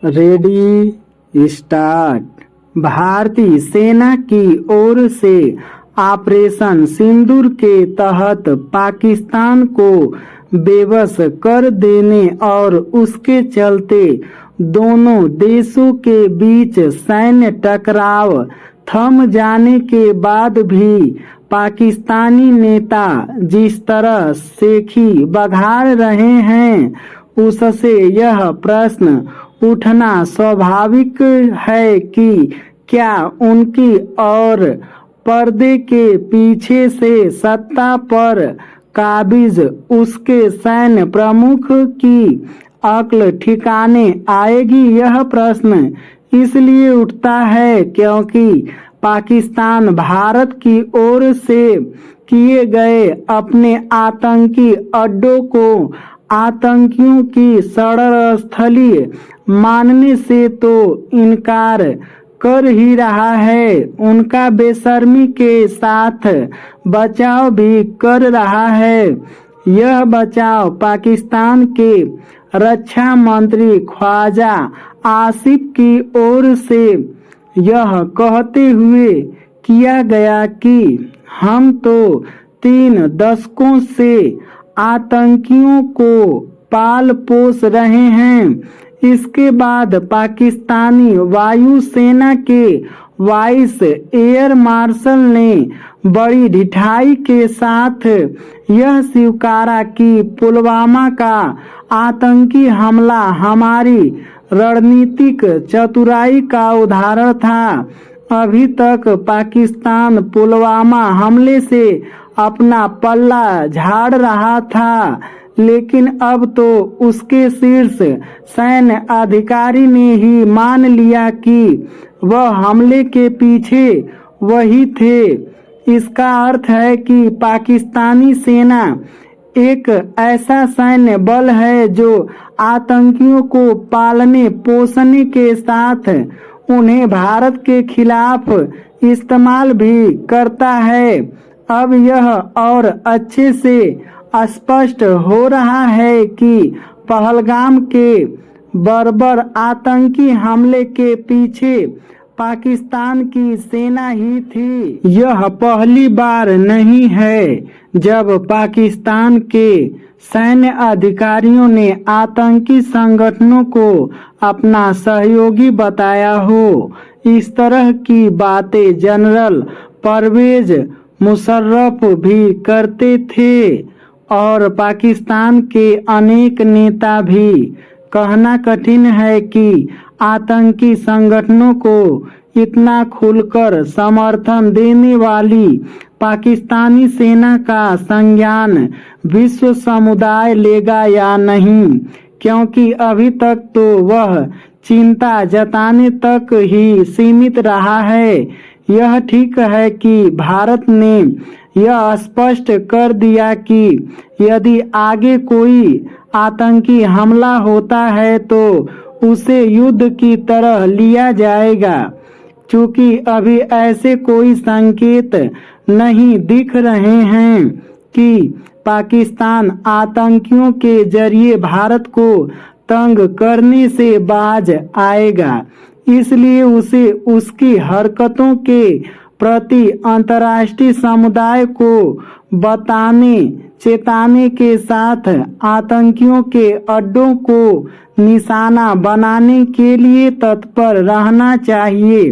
Ready start. भारतीय सेना की ओर से ऑपरेशन सिंदूर के तहत पाकिस्तान को बेबस कर देने और उसके चलते दोनों देशों के बीच सैन्य टकराव थम जाने के बाद भी पाकिस्तानी नेता जिस तरह शेखी बघाड़ रहे हैं, उससे यह प्रश्न उठना स्वाभाविक है कि क्या उनकी और पर्दे के पीछे से सत्ता पर काबिज उसके सैन्य प्रमुख की अक्ल ठिकाने आएगी। यह प्रश्न इसलिए उठता है क्योंकि पाकिस्तान भारत की ओर से किए गए अपने आतंकी अड्डों को आतंकियों की षड्यंत्रस्थली मानने से तो इनकार कर ही रहा है, उनका बेशर्मी के साथ बचाव भी कर रहा है। यह बचाव पाकिस्तान के रक्षा मंत्री ख्वाजा आसिफ की ओर से यह कहते हुए किया गया कि हम तो 3 दशकों से आतंकियों को पाल पोस रहे हैं। इसके बाद पाकिस्तानी वायु सेना के वाइस एयर मार्शल ने बड़ी ढिठाई के साथ यह स्वीकारा कि पुलवामा का आतंकी हमला हमारी रणनीतिक चतुराई का उदाहरण था। अभी तक पाकिस्तान पुलवामा हमले से अपना पल्ला झाड़ रहा था, लेकिन अब तो उसके शीर्ष सैन्य अधिकारी ने ही मान लिया कि वह हमले के पीछे वही थे। इसका अर्थ है कि पाकिस्तानी सेना एक ऐसा सैन्य बल है जो आतंकियों को पालने पोसने के साथ उन्हें भारत के खिलाफ इस्तेमाल भी करता है। अब यह और अच्छे से स्पष्ट हो रहा है कि पहलगाम के बर्बर आतंकी हमले के पीछे पाकिस्तान की सेना ही थी। यह पहली बार नहीं है जब पाकिस्तान के सैन्य अधिकारियों ने आतंकी संगठनों को अपना सहयोगी बताया हो। इस तरह की बातें जनरल परवेज मुशर्रफ भी करते थे और पाकिस्तान के अनेक नेता भी। कहना कठिन है कि आतंकी संगठनों को इतना खुलकर समर्थन देने वाली पाकिस्तानी सेना का संज्ञान विश्व समुदाय लेगा या नहीं, क्योंकि अभी तक तो वह चिंता जताने तक ही सीमित रहा है। यह ठीक है कि भारत ने यह स्पष्ट कर दिया कि यदि आगे कोई आतंकी हमला होता है तो उसे युद्ध की तरह लिया जाएगा। चूंकि अभी ऐसे कोई संकेत नहीं दिख रहे हैं कि पाकिस्तान आतंकियों के जरिए भारत को तंग करने से बाज आएगा, इसलिए उसे उसकी हरकतों के प्रति अंतर्राष्ट्रीय समुदाय को बताने चेताने के साथ आतंकियों के अड्डों को निशाना बनाने के लिए तत्पर रहना चाहिए।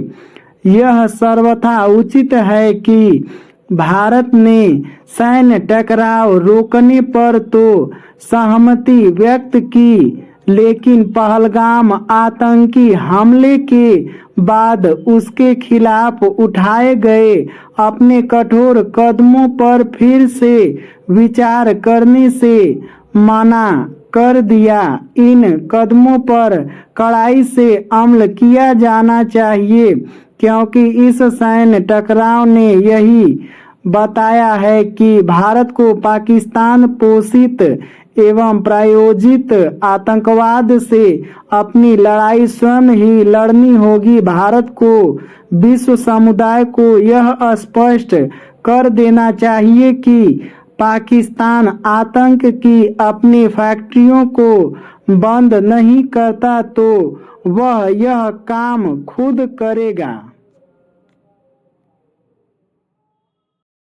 यह सर्वथा उचित है कि भारत ने सैन्य टकराव रोकने पर तो सहमति व्यक्त की, लेकिन पहलगाम आतंकी हमले के बाद उसके खिलाफ उठाए गए अपने कठोर कदमों पर फिर से विचार करने से मना कर दिया। इन कदमों पर कड़ाई से अमल किया जाना चाहिए, क्योंकि इस सैन्य टकराव ने यही बताया है कि भारत को पाकिस्तान पोषित एवं प्रायोजित आतंकवाद से अपनी लड़ाई स्वयं ही लड़नी होगी। भारत को विश्व समुदाय को यह स्पष्ट कर देना चाहिए कि पाकिस्तान आतंक की अपनी फैक्ट्रियों को बंद नहीं करता तो वह यह काम खुद करेगा।